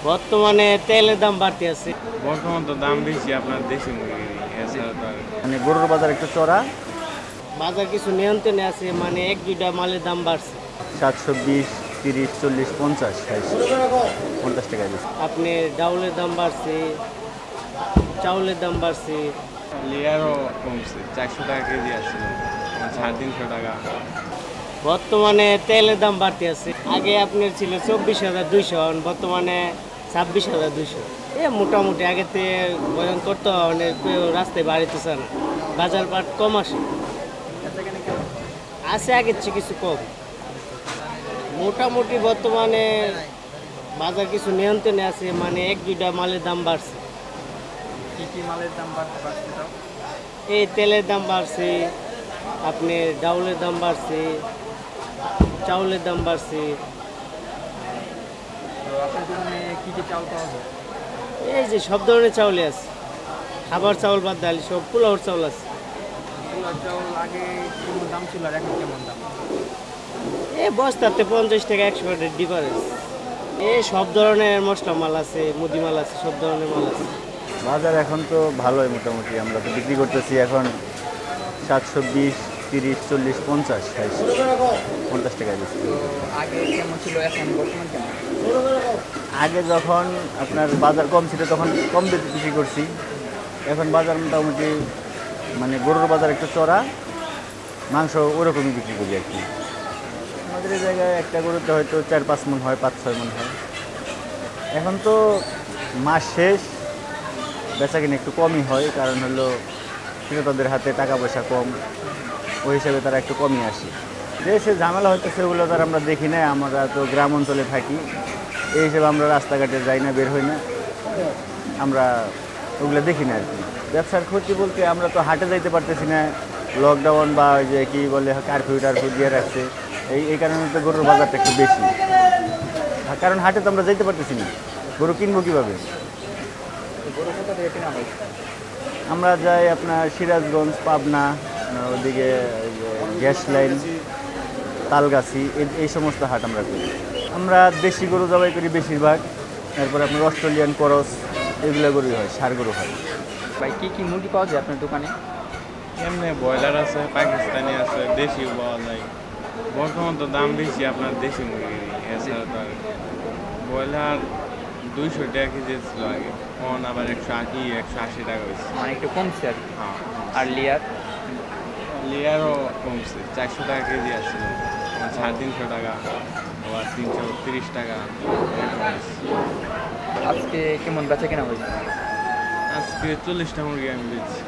বর্তমানে তেলের দাম বাড়তে আছে। বর্তমান তো দাম বেশি আপনার দেশি মুরগির, এছাড়া তো আর মানে গরুর বাজার একটু চড়া। বাজার কিছু নিয়ন্ত্রণে আছে, মানে এক দুইটা মালের দাম বাড়ছে। 720, 30, 40, 50, 60, 50 টাকা বেশি। আপনি ডাউলের দাম বাড়ছে, চাউলের দাম বাড়ছে। লেয়ারও কমছে, 400 টাকা কেজি আসছিল, 350 টাকা। বর্তমানে তেলের দাম বাড়তে আছে। আগে আপনার ছিল 24,200, বর্তমানে 26,200। মোটামুটি আগেতে বয়ন করতে হয়, অনেক রাস্তায় বাড়িতেছে না, বাজার পাট কম আসে। আছে আগের চেয়ে কিছু কম। মোটামুটি বর্তমানে বাজার কিছু নিয়ন্ত্রণে আছে, মানে এক দুইটা মালের দাম বাড়ছে। কি কি মালের দাম বাড়ছে তাও? এই তেলের দাম বাড়ছে, আপনি ডাউলের দাম বাড়ছে, চাউলের দাম বাড়ছে। তো আপনার দোকানে কি কি চাল পাওয়া যায়? এই যে সব ধরনের চাউলই আছে, খাবার চাউল বাদ ডাল সব পোলাওর চাউল আছে। পোলার চাউল আগে কেমন দাম ছিল আর এখন কেমন দাম? এই বস্তাতে 50 টাকা 100 টাকা ডিফারেন্স। সব ধরনের মশলা মাল আছে, মুদি মাল আছে, সব ধরনের মাল আছে। বাজার এখন তো ভালোই, মোটামুটি আমরা তো বিক্রি করতেছি এখন 720, 30, 40, 50, 60, 50 টাকা বেশি। তো আগে কেমন ছিল এখন বর্তমান কেমন? আগে যখন আপনার বাজার কম ছিল তখন কম বেশি বিক্রি করছি। এখন বাজার মোটামুটি মানে গরুর বাজার একটু চড়া, মাংস ওরকমই বিক্রি করি আর কি। আমাদের এই জায়গায় একটা গরুতে হয়তো 4-5 মণ হয়, 5-6 মণ হয়। এখন তো মাস শেষ, বেচা কিনে একটু কমই হয়, কারণ হলো ক্রেতাদের হাতে টাকা পয়সা কম, ওই হিসাবে তারা একটু কমই আসে। দেশে ঝামেলা হয়তো সেগুলো তার আমরা দেখি না, আমরা তো গ্রাম অঞ্চলে থাকি, এই হিসেবে আমরা রাস্তাঘাটে যাই না, বের হই না, আমরা ওগুলো দেখি না আর কি। ব্যবসার ক্ষতি বলতে আমরা তো হাটে যাইতে পারতেছি না, লকডাউন বা ওই যে কী বলে কারফিউ টারফিউ দিয়ে রাখছে, এই কারণে তো গরুর বাজারটা একটু বেশি। কারণ হাটে তো আমরা যাইতে পারতেছি না, গরু কিনবো কীভাবে? তো গরু কোথা থেকে কেনা হয়? আমরা যাই আপনার সিরাজগঞ্জ, পাবনা, ওদিকে গ্যাস লাইন, তালগাছি, এই সমস্ত হাট আমরা করি। আমরা দেশি গরু জবাই করি বেশিরভাগ, তারপর আপনার অস্ট্রেলিয়ান করস, এগুলো গরুই হয়, ষাঁড় গরু হয়। ভাই কি কি মুরগি পাওয়া যায় আপনার দোকানে? এমনি ব্রয়লার আছে, পাকিস্তানি আছে, দেশিও পাওয়া যায়। বর্তমান তো দাম বেশি আপনার দেশি মুরগির, এছাড়া তো আর ব্রয়লার 200 টাকা কেজি ছিল আগে, এখন আবার 180, 180 টাকা হয়েছে। মানে একটু কমছে আর কি। হ্যাঁ, আর লেয়ার? লেয়ারও কমছে, 400 টাকা কেজি আসছিল, 350 টাকা, আবার 330 টাকা এরকম হয়েছে। আজকে কেমন বেচা কেনা হয়েছে? আজকে 40টা মুরগি আমি বেচছি।